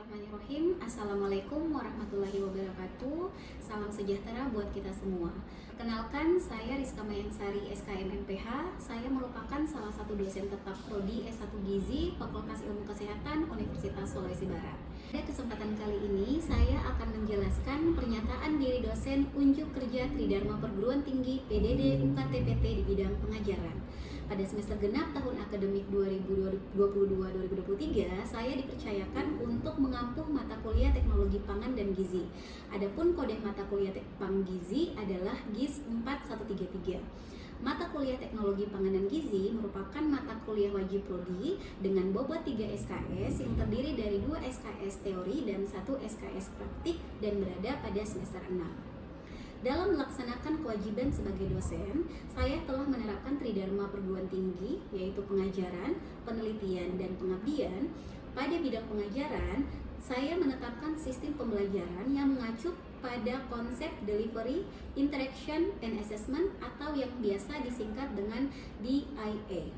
Bismillahirrahmanirrahim. Assalamualaikum warahmatullahi wabarakatuh. Salam sejahtera buat kita semua. Kenalkan, saya Rizka Mayansari, SKM MPH. Saya merupakan salah satu dosen tetap Prodi S1 Gizi Fakultas Ilmu Kesehatan Universitas Sulawesi Barat. Pada kesempatan kali ini, saya akan menjelaskan pernyataan diri dosen unjuk kerja Tridharma Perguruan Tinggi PDD UKT-PT di bidang pengajaran. Pada semester genap tahun akademik 2022-2023, saya dipercayakan untuk mengampu mata kuliah Teknologi Pangan dan Gizi. Adapun kode mata kuliah Pang Gizi adalah GIS 4133. Mata kuliah Teknologi Pangan dan Gizi merupakan mata kuliah wajib prodi dengan bobot 3 SKS yang terdiri dari 2 SKS teori dan 1 SKS praktik dan berada pada semester 6. Dalam melaksanakan kewajiban sebagai dosen, saya telah menerapkan Tridharma Perguruan Tinggi, yaitu pengajaran, penelitian, dan pengabdian. Pada bidang pengajaran, saya menetapkan sistem pembelajaran yang mengacu pada konsep delivery, interaction, and assessment atau yang biasa disingkat dengan DIA.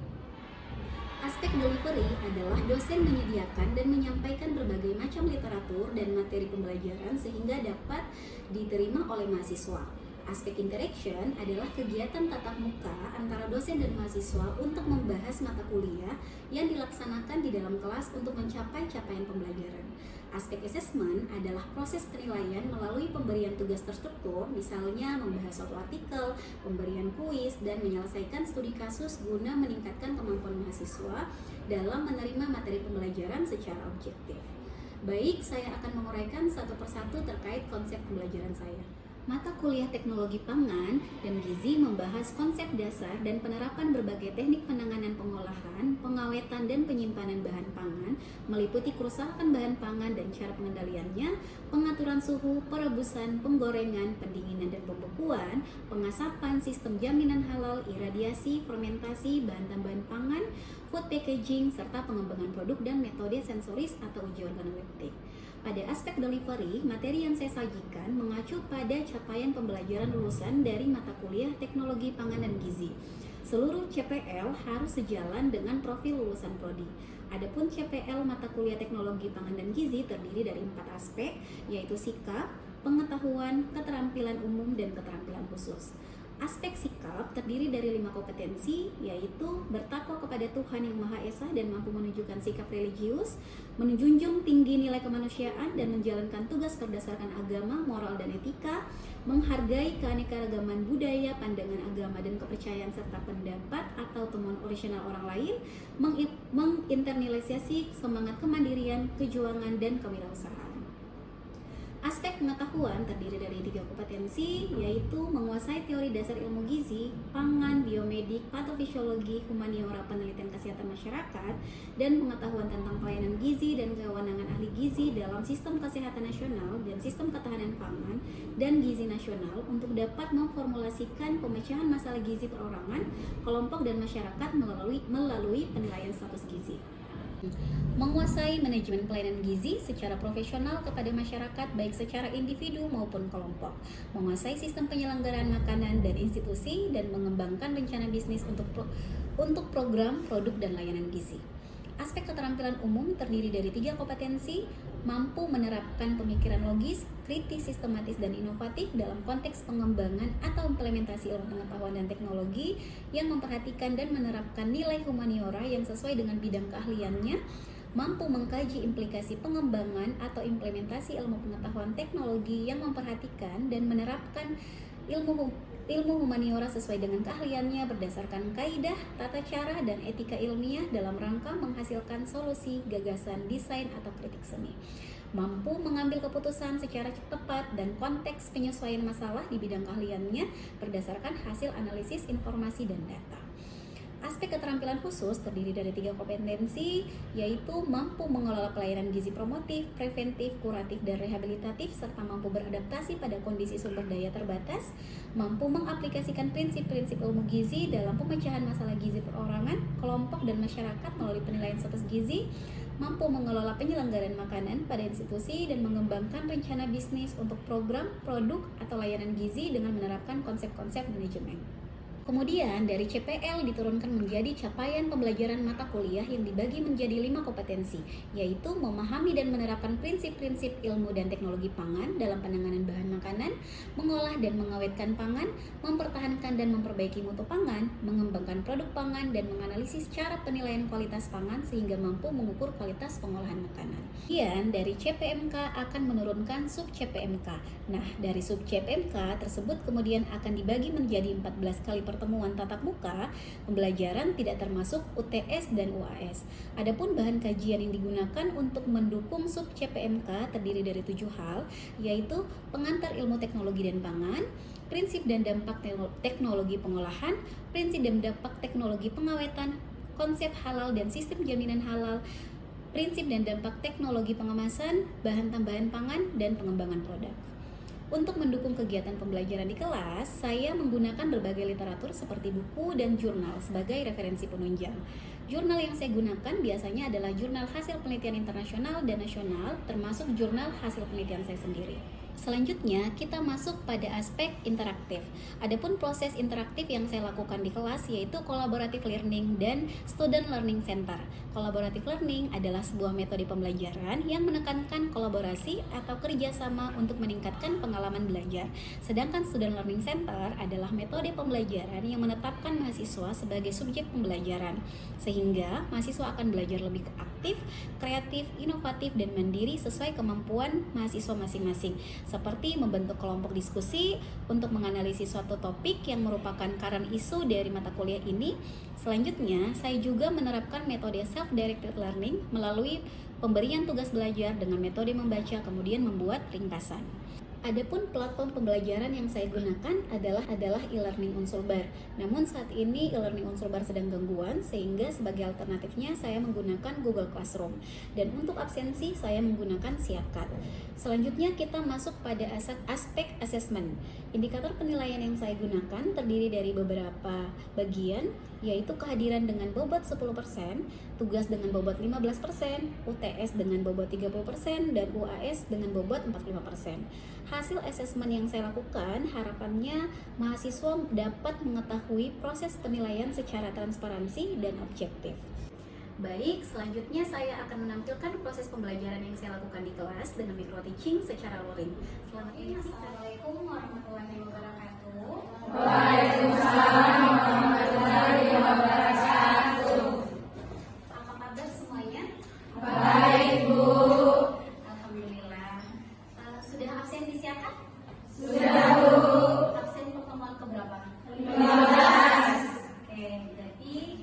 Aspek delivery adalah dosen menyediakan dan menyampaikan berbagai macam literatur dan materi pembelajaran sehingga dapat diterima oleh mahasiswa. Aspek interaction adalah kegiatan tatap muka antara dosen dan mahasiswa untuk membahas mata kuliah yang dilaksanakan di dalam kelas untuk mencapai capaian pembelajaran. Aspek assessment adalah proses penilaian melalui pemberian tugas terstruktur, misalnya membahas suatu artikel, pemberian kuis, dan menyelesaikan studi kasus guna meningkatkan kemampuan mahasiswa dalam menerima materi pembelajaran secara objektif. Baik, saya akan menguraikan satu persatu terkait konsep pembelajaran saya. Mata kuliah Teknologi Pangan dan Gizi membahas konsep dasar dan penerapan berbagai teknik penanganan pengolahan, pengawetan, dan penyimpanan bahan pangan, meliputi kerusakan bahan pangan dan cara pengendaliannya, pengaturan suhu, perebusan, penggorengan, pendinginan dan pembekuan, pengasapan, sistem jaminan halal, iradiasi, fermentasi, bahan tambahan pangan, food packaging, serta pengembangan produk dan metode sensoris atau uji organoleptik. Pada aspek delivery, materi yang saya sajikan mengacu pada capaian pembelajaran lulusan dari mata kuliah Teknologi Pangan dan Gizi. Seluruh CPL harus sejalan dengan profil lulusan prodi. Adapun CPL mata kuliah Teknologi Pangan dan Gizi terdiri dari 4 aspek, yaitu sikap, pengetahuan, keterampilan umum, dan keterampilan khusus. Aspek sikap terdiri dari 5 kompetensi, yaitu bertakwa kepada Tuhan Yang Maha Esa dan mampu menunjukkan sikap religius, menjunjung tinggi nilai kemanusiaan dan menjalankan tugas berdasarkan agama, moral, dan etika, menghargai keanekaragaman budaya, pandangan agama, dan kepercayaan serta pendapat atau temuan orisinal orang lain, menginternalisasi semangat kemandirian, kejuangan, dan kewirausahaan. Aspek pengetahuan terdiri dari 3 kompetensi, yaitu menguasai teori dasar ilmu gizi, pangan, biomedik, patofisiologi, humaniora, penelitian kesehatan masyarakat, dan pengetahuan tentang pelayanan gizi dan kewenangan ahli gizi dalam sistem kesehatan nasional dan sistem ketahanan pangan dan gizi nasional untuk dapat memformulasikan pemecahan masalah gizi perorangan, kelompok, dan masyarakat melalui penilaian status gizi. Menguasai manajemen pelayanan gizi secara profesional kepada masyarakat baik secara individu maupun kelompok, menguasai sistem penyelenggaraan makanan dan institusi, dan mengembangkan rencana bisnis untuk program, produk, dan layanan gizi. Aspek keterampilan umum terdiri dari 3 kompetensi, mampu menerapkan pemikiran logis, kritis, sistematis, dan inovatif dalam konteks pengembangan atau implementasi ilmu pengetahuan dan teknologi yang memperhatikan dan menerapkan nilai humaniora yang sesuai dengan bidang keahliannya, mampu mengkaji implikasi pengembangan atau implementasi ilmu pengetahuan teknologi yang memperhatikan dan menerapkan ilmu humaniora sesuai dengan keahliannya berdasarkan kaidah, tata cara, dan etika ilmiah dalam rangka menghasilkan solusi, gagasan, desain, atau kritik seni. Mampu mengambil keputusan secara tepat dan konteks penyesuaian masalah di bidang keahliannya berdasarkan hasil analisis informasi dan data. Aspek keterampilan khusus terdiri dari 3 kompetensi, yaitu mampu mengelola pelayanan gizi promotif, preventif, kuratif, dan rehabilitatif, serta mampu beradaptasi pada kondisi sumber daya terbatas, mampu mengaplikasikan prinsip-prinsip ilmu gizi dalam pemecahan masalah gizi perorangan, kelompok, dan masyarakat melalui penilaian status gizi, mampu mengelola penyelenggaraan makanan pada institusi, dan mengembangkan rencana bisnis untuk program, produk, atau layanan gizi dengan menerapkan konsep-konsep manajemen. Kemudian dari CPL diturunkan menjadi capaian pembelajaran mata kuliah yang dibagi menjadi 5 kompetensi, yaitu memahami dan menerapkan prinsip-prinsip ilmu dan teknologi pangan dalam penanganan bahan makanan, mengolah dan mengawetkan pangan, mempertahankan dan memperbaiki mutu pangan, mengembangkan produk pangan, dan menganalisis cara penilaian kualitas pangan sehingga mampu mengukur kualitas pengolahan makanan. Kemudian dari CPMK akan menurunkan sub CPMK. Nah, dari sub CPMK tersebut kemudian akan dibagi menjadi 14 kali pertemuan tatap muka, pembelajaran tidak termasuk UTS dan UAS. Adapun bahan kajian yang digunakan untuk mendukung sub CPMK terdiri dari 7 hal, yaitu pengantar ilmu teknologi dan pangan, prinsip dan dampak teknologi pengolahan, prinsip dan dampak teknologi pengawetan, konsep halal dan sistem jaminan halal, prinsip dan dampak teknologi pengemasan, bahan tambahan pangan, dan pengembangan produk. Untuk mendukung kegiatan pembelajaran di kelas, saya menggunakan berbagai literatur seperti buku dan jurnal sebagai referensi penunjang. Jurnal yang saya gunakan biasanya adalah jurnal hasil penelitian internasional dan nasional, termasuk jurnal hasil penelitian saya sendiri. Selanjutnya, kita masuk pada aspek interaktif. Adapun proses interaktif yang saya lakukan di kelas yaitu collaborative learning dan student learning center. Collaborative learning adalah sebuah metode pembelajaran yang menekankan kolaborasi atau kerjasama untuk meningkatkan pengalaman belajar. Sedangkan student learning center adalah metode pembelajaran yang menetapkan mahasiswa sebagai subjek pembelajaran, sehingga mahasiswa akan belajar lebih aktif, kreatif, inovatif, dan mandiri sesuai kemampuan mahasiswa masing-masing, seperti membentuk kelompok diskusi untuk menganalisis suatu topik yang merupakan current isu dari mata kuliah ini. Selanjutnya, saya juga menerapkan metode self-directed learning melalui pemberian tugas belajar dengan metode membaca kemudian membuat ringkasan. Adapun platform pembelajaran yang saya gunakan adalah e-learning Unsulbar. Namun saat ini e-learning Unsulbar sedang gangguan, sehingga sebagai alternatifnya saya menggunakan Google Classroom. Dan untuk absensi saya menggunakan Siakat. Selanjutnya kita masuk pada aspek assessment. Indikator penilaian yang saya gunakan terdiri dari beberapa bagian, yaitu kehadiran dengan bobot 10%, tugas dengan bobot 15%, UTS dengan bobot 30%, dan UAS dengan bobot 45%. Hasil asesmen yang saya lakukan, harapannya mahasiswa dapat mengetahui proses penilaian secara transparansi dan objektif. Baik, selanjutnya saya akan menampilkan proses pembelajaran yang saya lakukan di kelas dengan micro teaching secara luring. Selamat menyaksikan. Assalamualaikum warahmatullahi wabarakatuh. Waalaikumsalam warahmatullahi wabarakatuh. Apa kabar semuanya? Baik, Bu. Alhamdulillah. Sudah absen di Siakat? Sudah, Bu. Absen pertemuan keberapa? 15. Oke, berarti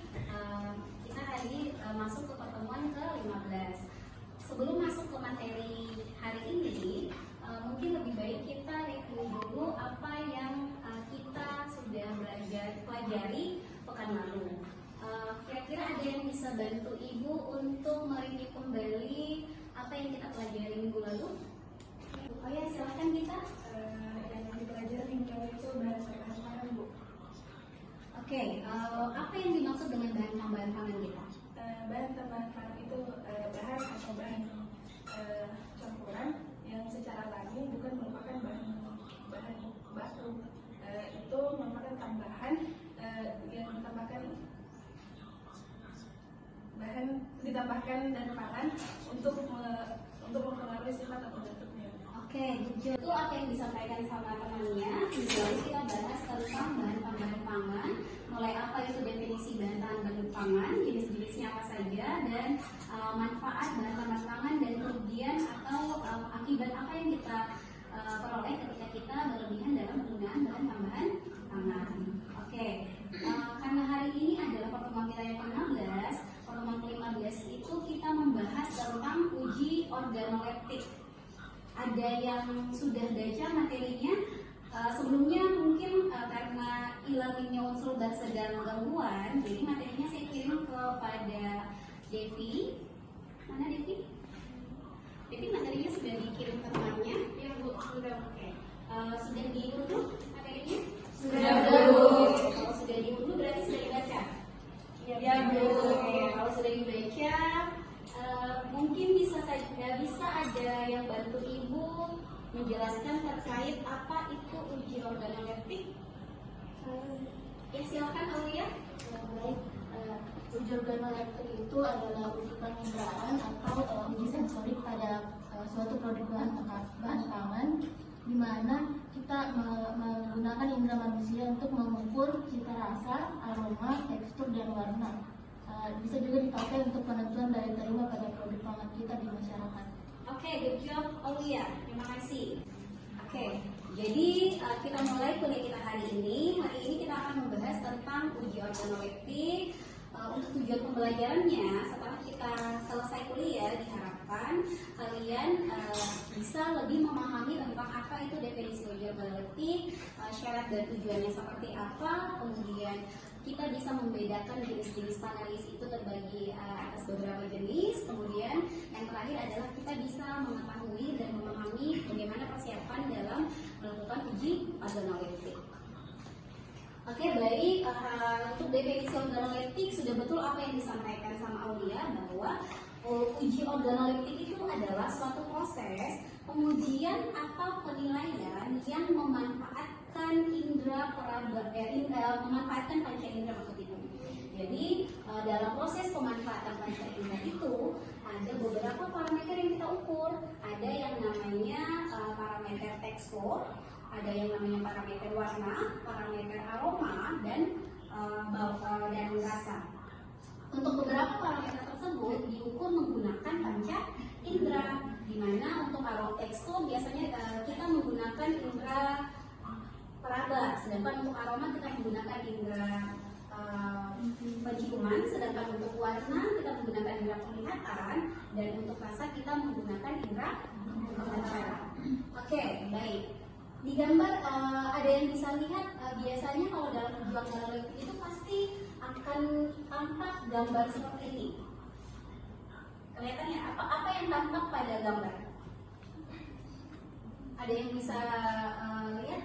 kita hari masuk ke pertemuan ke-15. Sebelum masuk ke materi hari ini, mungkin lebih baik kita review dulu apa yang kita sudah pelajari pekan lalu. Kira-kira ada yang bisa bantu Ibu untuk mereview kembali apa yang kita pelajari minggu lalu? Oh ya, silahkan kita. Yang dipelajari minggu itu bahan tambahan, Bu. Oke, apa yang dimaksud dengan bahan tambahan pangan kita? Bahan tambahan pangan itu bahan atau bahan campuran yang secara alami bukan merupakan bahan baku. Itu merupakan tambahan yang ditambahkan dan pangan untuk mempengaruhi sifat atau bentuknya. Oke, itu apa yang disampaikan sama temannya. Jadi kita bahas tentang bahan tambahan pangan, mulai apa itu definisi bahan tambahan pangan, jenis-jenisnya apa saja, dan manfaat bahan tambahan pangan dan kerugian atau akibat apa yang kita peroleh ketika kita berlebihan dalam penggunaan bahan tambahan pangan. Oke, karena hari ini adalah pertemuan kita yang ke-15, pertemuan ke-15 itu kita membahas tentang uji organoleptik. Ada yang sudah baca materinya? Sebelumnya mungkin karena e-learningnya Unsulbar sedang gangguan, jadi materinya saya kirim kepada Devi. Mana Devi? Devi materinya sudah dikirim ke temannya? Ya Bu, sudah. Oke. Sudah diunduh materinya? Sudah, Bu. Kalau sudah diunduh berarti sudah dibaca? Ya, Bu. Oke, kalau sudah dibaca, mungkin bisa ada yang bantu Ibu menjelaskan terkait apa itu uji organoleptik. Ya, silakan Aulia. Baik, uji organoleptik itu adalah uji penginderaan atau uji sensorik pada suatu produk bahan pangan, di mana kita menggunakan indera manusia untuk mengukur cita rasa, aroma, tekstur, dan warna. Bisa juga dipakai untuk penentuan daya terima pada produk pangan kita di masyarakat. Oke, good job Aulia. Terima kasih. Oke, jadi kita mulai kuliah kita hari ini. Hari ini kita akan membahas tentang uji organoleptik. Untuk tujuan pembelajarannya, setelah kita selesai kuliah, diharapkan kalian bisa lebih memahami tentang apa itu definisi uji organoleptik, syarat dan tujuannya seperti apa, kemudian kita bisa membedakan jenis-jenis panelis itu terbagi atas beberapa jenis. Kemudian yang terakhir adalah kita bisa mengetahui dan memahami bagaimana persiapan dalam melakukan uji organoleptik. Oke, baik. Untuk definisi organoleptik sudah betul apa yang disampaikan sama Aulia, bahwa uji organoleptik itu adalah suatu proses pengujian atau penilaian yang memanfaatkan indera peraba, memanfaatkan panca indera maksud itu. Jadi dalam proses pemanfaatan panca indera itu ada beberapa parameter yang kita ukur. Ada yang namanya parameter tekstur, ada yang namanya parameter warna, parameter aroma, dan rasa. Untuk beberapa parameter tersebut diukur menggunakan panca indera, di mana untuk aroma tekstur biasanya kita menggunakan indera peraba, sedangkan untuk aroma kita menggunakan indera penciuman, sedangkan untuk warna kita menggunakan indera penglihatan, dan untuk rasa kita menggunakan indera pengencara. Oke, baik. Di gambar ada yang bisa lihat, biasanya kalau dalam uji organoleptik itu pasti akan tampak gambar seperti ini. Kelihatannya apa yang tampak pada gambar? Ada yang bisa lihat?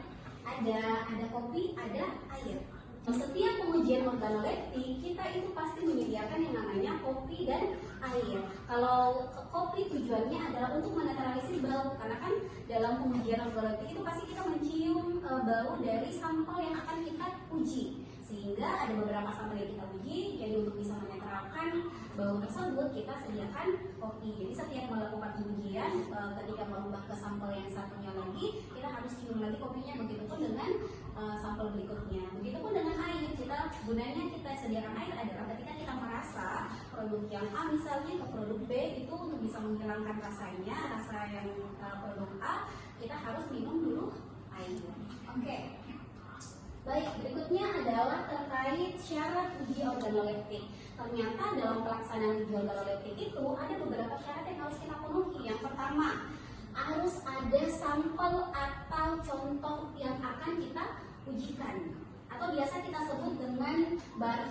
Ada kopi, ada air. Setiap pengujian organoleptik kita itu pasti menyediakan yang namanya kopi dan air. Kalau kopi tujuannya adalah untuk menetralisir bau, karena kan dalam pengujian organoleptik itu pasti kita mencium bau dari sampel yang akan kita uji. Sehingga ada beberapa sampel yang kita uji, jadi untuk bisa menetralkan bau tersebut kita sediakan kopi. Jadi setiap melakukan pengujian, ketika merubah ke sampel yang satunya lagi, kita harus cium lagi kopinya. Begitupun dengan sampel berikutnya. Begitupun dengan air, gunanya kita sediakan air adalah ketika kita merasa produk yang A misalnya ke produk B itu untuk bisa menghilangkan rasanya, rasa yang produk A, kita harus minum dulu air. Oke. Baik, berikutnya adalah terkait syarat uji organoleptik. Ternyata dalam pelaksanaan uji organoleptik itu ada beberapa syarat yang harus kita penuhi. Yang pertama, harus ada sampel atau contoh yang akan kita ujikan, atau biasa kita sebut dengan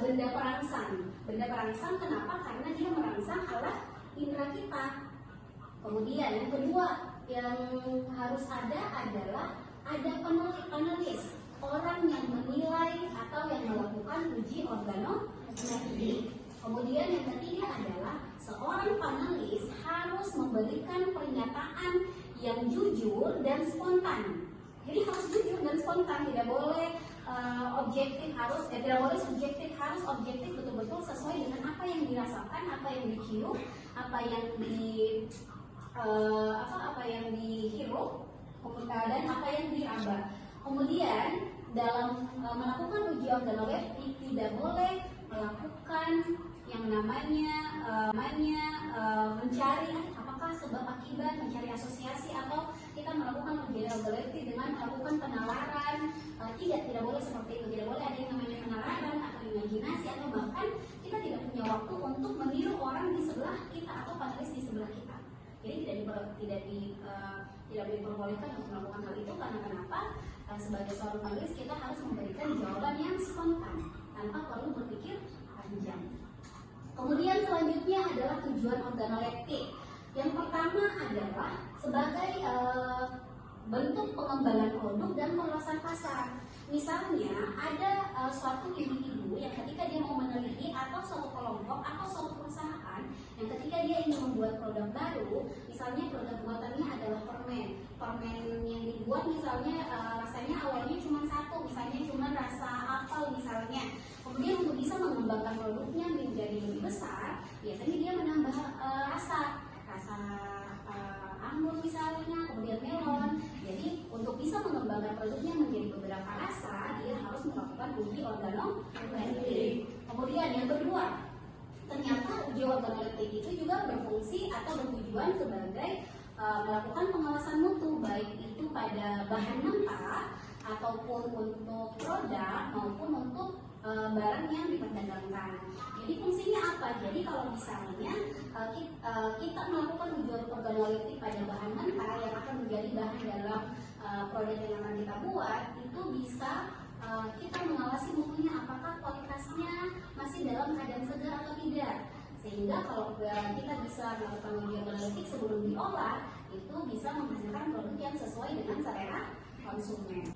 benda perangsang. Benda perangsang kenapa? Karena dia merangsang alat indera kita. Kemudian yang kedua yang harus ada adalah ada penulis, orang yang menilai atau yang melakukan uji organoleptik. Kemudian yang ketiga adalah seorang panelis harus memberikan pernyataan yang jujur dan spontan. Jadi harus jujur dan spontan, tidak boleh objektif, tidak boleh subjektif, harus objektif, betul-betul sesuai dengan apa yang dirasakan, apa yang dicium, apa yang dihirup, dan apa yang diraba. Kemudian dalam melakukan uji organoleptik tidak boleh melakukan yang namanya mencari apakah sebab akibat, mencari asosiasi, atau kita melakukan uji organoleptik dengan melakukan penalaran. Tidak boleh seperti itu. Tidak boleh ada yang namanya penalaran atau imajinasi, atau bahkan kita tidak punya waktu untuk meniru orang di sebelah kita atau panelis di sebelah kita. Jadi tidak diperbolehkan untuk melakukan hal itu. Karena kenapa? Sebagai seorang panelis kita harus memberikan jawaban yang spontan tanpa perlu berpikir panjang. Kemudian selanjutnya adalah tujuan organoleptik. Yang pertama adalah sebagai bentuk pengembangan produk dan peluasan pasar. Misalnya ada suatu individu yang ketika dia mau meneliti, atau suatu kelompok atau suatu perusahaan yang ketika dia ingin membuat produk baru, misalnya produk buatannya adalah permen yang dibuat misalnya rasanya awalnya cuma satu, misalnya cuma rasa apel misalnya, Kemudian untuk bisa mengembangkan produknya menjadi lebih besar, biasanya dia menambah rasa anggur misalnya, kemudian melon. Jadi untuk bisa mengembangkan produknya menjadi beberapa rasa, dia harus melakukan uji organoleptik. Kemudian yang kedua, ternyata uji organoleptik itu juga berfungsi atau bertujuan sebagai melakukan pengawasan mutu, baik itu pada bahan mentah ataupun untuk produk maupun untuk barang yang diperdagangkan. Jadi fungsinya apa? Jadi kalau misalnya kita melakukan uji organoleptik pada bahan mentah yang akan menjadi bahan dalam produk yang akan kita buat, itu bisa kita mengawasi mutunya apakah kualitasnya masih dalam keadaan segar atau tidak. Sehingga kalau kita bisa melakukan uji organoleptik sebelum diolah, itu bisa menghasilkan produk yang sesuai dengan selera konsumen.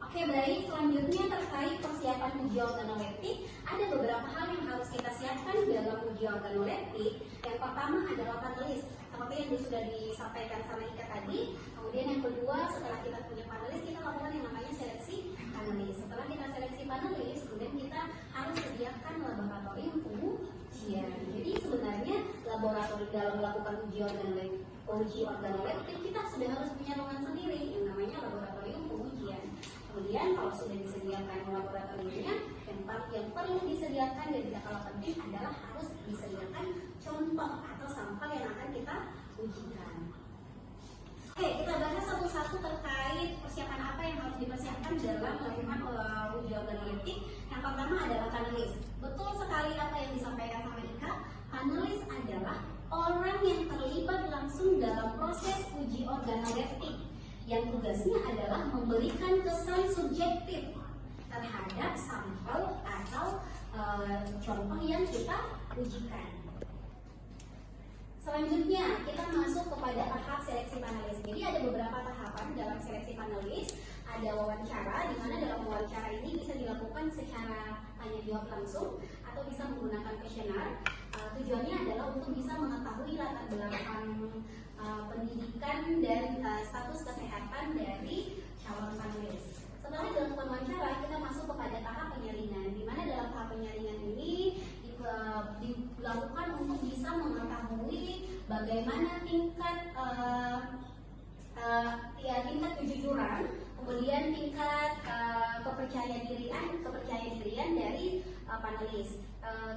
Oke, baik, selanjutnya terkait persiapan uji organoleptik, ada beberapa hal yang harus kita siapkan dalam uji organoleptik. Yang pertama adalah panelis, seperti yang sudah disampaikan sama Ika tadi. Kemudian yang kedua, setelah kita punya panelis, kita lakukan yang namanya seleksi panelis. Setelah kita seleksi panelis, kemudian kita harus sediakan laboratorium pengujian. Jadi sebenarnya laboratorium dalam melakukan uji organoleptik kita sudah harus punya ruangan sendiri yang namanya laboratorium pengujian. Kemudian kalau sudah disediakan laboratoriumnya, yang perlu disediakan dan tidak kalah penting adalah harus disediakan contoh atau sampel yang akan kita ujikan. Oke, kita bahas satu-satu terkait persiapan apa yang harus dipersiapkan dalam melakukan uji organoleptik. Yang pertama adalah panelis. Betul sekali apa yang disampaikan sama Ika. Panelis adalah orang yang terlibat langsung dalam proses uji organoleptik, yang tugasnya adalah memberikan kesan subjektif terhadap sampel atau contoh yang kita ujikan. Selanjutnya kita masuk kepada tahap seleksi panelis. Jadi ada beberapa tahapan dalam seleksi panelis. Ada wawancara, di mana dalam wawancara ini bisa dilakukan secara tanya jawab langsung atau bisa menggunakan kuesioner. Tujuannya adalah untuk bisa mengetahui latar belakang pendidikan dan status kesehatan dari calon panelis. Setelah dilakukan wawancara, kita masuk kepada tahap penyaringan, di mana dalam tahap penyaringan ini dilakukan untuk bisa mengetahui bagaimana tingkat kejujuran, kemudian tingkat kepercayaan dirian dari panelis.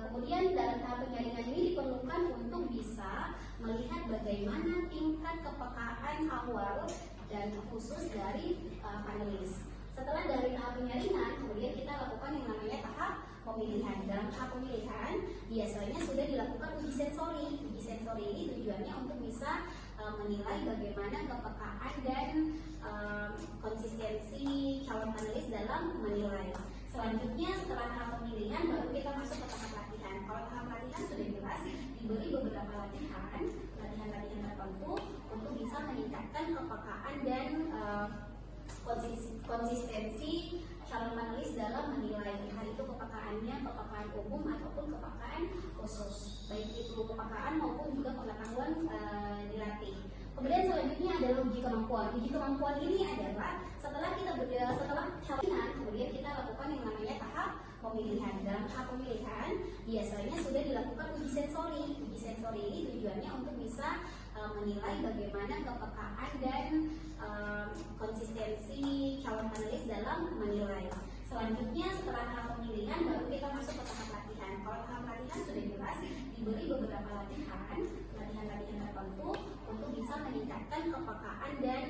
Kemudian dalam tahap penyaringan ini diperlukan untuk bisa melihat bagaimana tingkat kepekaan awal dan khusus dari panelis. Setelah dari tahap penyaringan, kemudian kita lakukan yang namanya tahap pemilihan. Dalam tahap pemilihan biasanya sudah dilakukan uji sensori. Uji sensori ini tujuannya untuk bisa menilai bagaimana kepekaan dan konsistensi calon panelis dalam menilai. Selanjutnya setelah tahap pemilihan baru kita masuk ke tahap latihan. Kalau tahap latihan sudah jelas diberi beberapa latihan tertentu untuk bisa meningkatkan kepekaan dan konsistensi calon panelis dalam menilai, hal itu kepekaannya kepekaan umum ataupun kepekaan khusus, baik itu kepekaan maupun juga pengetahuan dilatih. Kemudian selanjutnya adalah uji kemampuan. Uji kemampuan ini adalah setelah calon, kemudian kita lakukan yang namanya tahap pemilihan. Dalam tahap pemilihan biasanya sudah dilakukan uji sensori. Uji sensori ini tujuannya untuk bisa menilai bagaimana kepekaan dan konsistensi calon panelis dalam menilai. Selanjutnya setelah tahap pemilihan baru kita masuk ke tahap latihan. Kalau tahap latihan sudah jelas diberi beberapa latihan tertentu untuk bisa meningkatkan kepekaan dan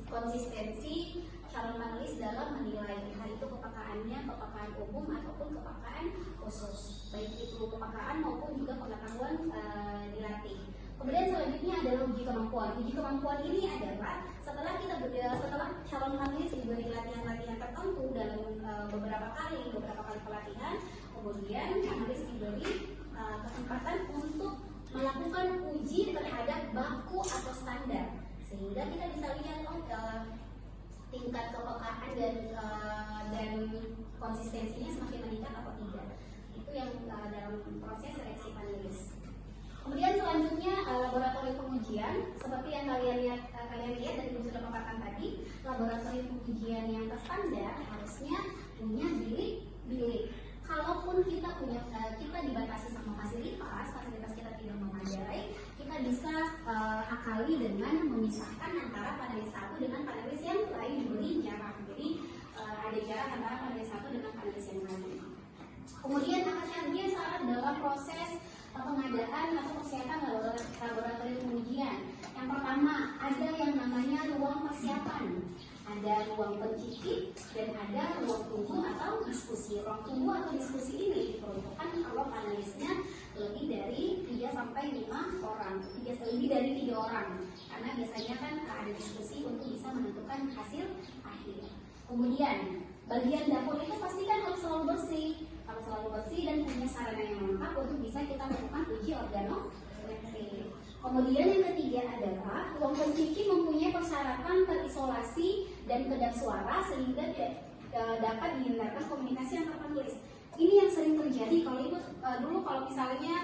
konsistensi calon panelis dalam menilai, hal itu kepekaannya kepekaan umum ataupun kepekaan khusus, baik itu kepekaan maupun juga pengetahuan dilatih. Kemudian selanjutnya adalah uji kemampuan. Uji kemampuan ini adalah setelah calon panelis diberi latihan-latihan tertentu dalam beberapa kali pelatihan, kemudian panelis diberi kesempatan untuk melakukan uji terhadap baku atau standar, sehingga kita bisa lihat tingkat kepekaan dan konsistensinya semakin meningkat atau tidak. Itu yang dalam proses seleksi panelis. Kemudian selanjutnya laboratorium pengujian, seperti yang kalian lihat dan sudah paparkan tadi, laboratorium pengujian yang terstandar harusnya punya bilik. Kalaupun kita dibatasi sama fasilitas kita tidak memadai, kita bisa akali dengan memisahkan antara panelis satu dengan panelis yang lain, diberi jarak. Jadi ada jarak antara panelis satu dengan panelis yang lain. Kemudian syaratnya syarat dalam proses pengadaan atau persiapan laboratorium ujian. Yang pertama, ada yang namanya ruang persiapan, ada ruang pencicip, dan ada ruang tunggu atau diskusi. Ruang tunggu atau diskusi ini diperuntukkan kalau panelisnya lebih dari 3 sampai 5 orang, lebih dari 3 orang, karena biasanya kan ada diskusi untuk bisa menentukan hasil akhir. Kemudian bagian dapur itu pastikan harus selalu bersih dan punya sarana yang lengkap untuk bisa kita lakukan uji organoleptik. Kemudian yang ketiga adalah ruang pencicip mempunyai persyaratan terisolasi dan kedap suara sehingga dapat dihindarkan komunikasi antar panelis. Ini yang sering terjadi kalau ibu dulu kalau misalnya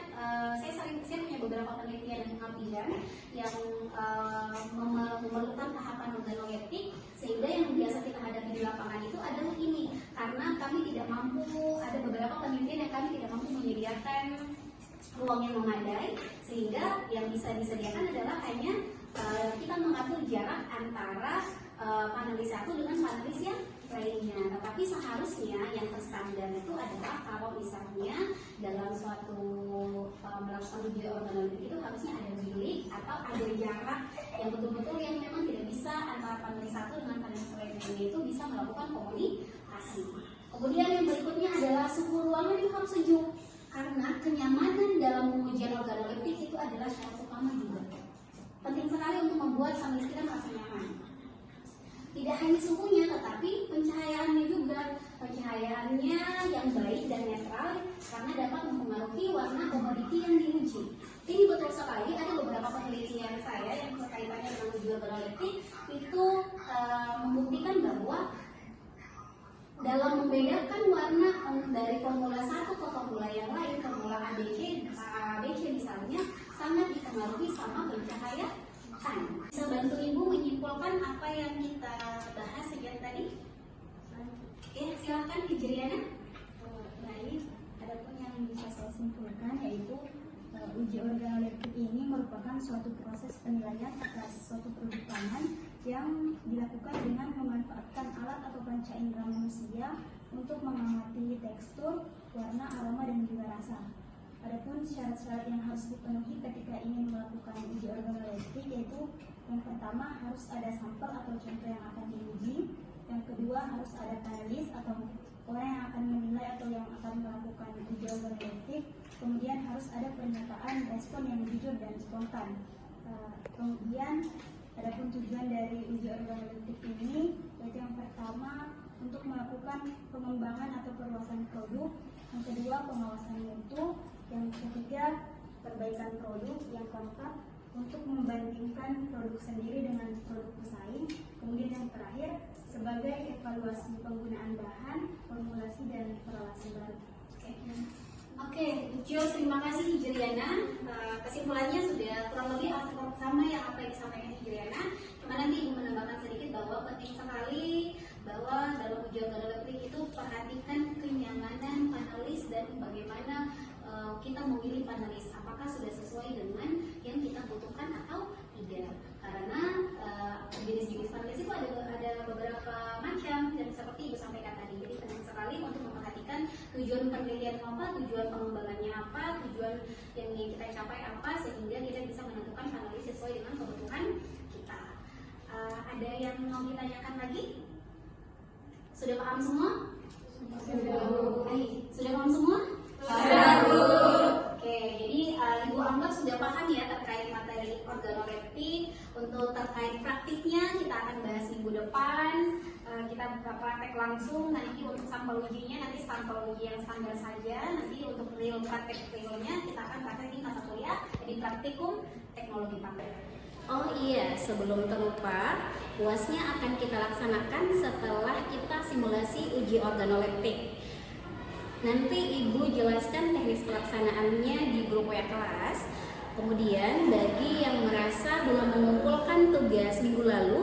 saya punya beberapa penelitian dan pengabdian yang memerlukan tahapan organoleptik, sehingga yang biasa kita hadapi di lapangan itu adalah ini, karena kami tidak mampu, ada beberapa penelitian yang kami tidak mampu menyediakan ruang yang memadai, sehingga yang bisa disediakan adalah hanya kita mengatur jarak antara panelis satu dengan panelis yang lainnya. Tetapi seharusnya yang terstandar itu adalah kalau misalnya dalam suatu melakukan uji organoleptik itu harusnya ada bilik atau ada jarak yang betul-betul yang memang tidak bisa antara panelis satu dengan panelis lainnya itu bisa melakukan komunikasi. Kemudian yang berikutnya adalah suhu ruangan itu harus sejuk, karena kenyamanan dalam pengujian organoleptik itu adalah syarat utama juga. Penting sekali untuk membuat panelis kita merasa nyaman. Tidak hanya suhunya, tetapi pencahayaannya juga. Pencahayaannya yang baik dan netral, karena dapat mempengaruhi warna komoditi yang diuji. Ini betul sekali, ada beberapa penelitian saya yang berkaitannya dengan uji organoleptik itu membuktikan bahwa dalam membedakan warna dari formula satu ke formula yang lain, formula ABC misalnya, sangat dipengaruhi sama pencahayaan. Bisa bantu Ibu menyimpulkan apa yang kita bahas sejak tadi? Ya, silakan Hijriana. Baik, adapun yang bisa saya simpulkan yaitu uji organoleptik ini merupakan suatu proses penilaian atas suatu produk pangan yang dilakukan dengan memanfaatkan alat atau panca indera manusia untuk mengamati tekstur, warna, aroma, dan juga rasa. Adapun syarat-syarat yang harus dipenuhi ketika ingin melakukan uji organoleptik yaitu yang pertama harus ada sampel atau contoh yang akan diuji, yang kedua harus ada panelis atau orang yang akan menilai atau yang akan melakukan uji organoleptik, kemudian harus ada pernyataan respon yang jujur dan spontan. Kemudian adapun tujuan dari uji organoleptik ini yaitu yang pertama untuk melakukan pengembangan atau perluasan produk, yang kedua pengawasan mutu, yang ketiga perbaikan produk, yang keempat untuk membandingkan produk sendiri dengan produk pesaing, kemudian yang terakhir sebagai evaluasi penggunaan bahan, formulasi, dan peralatan baru. Oke, terima kasih Hijriana. Kesimpulannya sudah kurang lebih sama yang apa yang disampaikan Hijriana. Cuma nanti Ibu menambahkan sedikit bahwa penting sekali bahwa dalam uji organoleptik itu perhatikan kenyamanan panelis dan bagaimana kita memilih panelis, apakah sudah sesuai dengan yang kita butuhkan atau tidak. Karena jenis-jenis panelis itu ada beberapa macam dan seperti Ibu sampaikan tadi. Jadi penting sekali untuk memperhatikan tujuan penelitian apa, tujuan pengembangannya apa, tujuan yang ingin kita capai apa, sehingga kita bisa menentukan panelis sesuai dengan kebutuhan kita. Ada yang mau ditanyakan lagi? Sudah paham semua? Sudah paham semua? Oke, jadi Ibu anggap sudah paham ya terkait materi organoleptik. Untuk terkait praktiknya kita akan bahas minggu depan. Kita praktek langsung. Nanti untuk sampel ujinya nanti sampel uji yang standar saja. Nanti untuk real praktek realnya kita akan praktek di mata kuliah di praktikum teknologi pangan. Oh iya, sebelum terlupa, UASnya akan kita laksanakan setelah kita simulasi uji organoleptik. Nanti Ibu jelaskan teknis pelaksanaannya di grup WA kelas. Kemudian bagi yang merasa belum mengumpulkan tugas minggu lalu,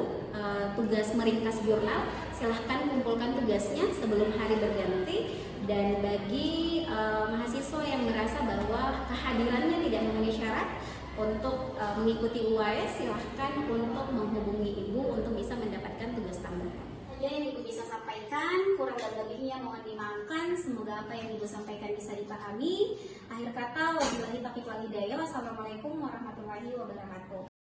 tugas meringkas jurnal, silahkan kumpulkan tugasnya sebelum hari berganti. Dan bagi mahasiswa yang merasa bahwa kehadirannya tidak memenuhi syarat untuk mengikuti UAS, silahkan untuk menghubungi Ibu untuk bisa mendapatkan tugas tambahan. Saja yang Ibu bisa sampaikan, kurang dan lebihnya mohon dimaafkan. Semoga apa yang Ibu sampaikan bisa dipahami. Akhir kata, wabillahi taufiq wal hidayah. Wassalamualaikum warahmatullahi wabarakatuh.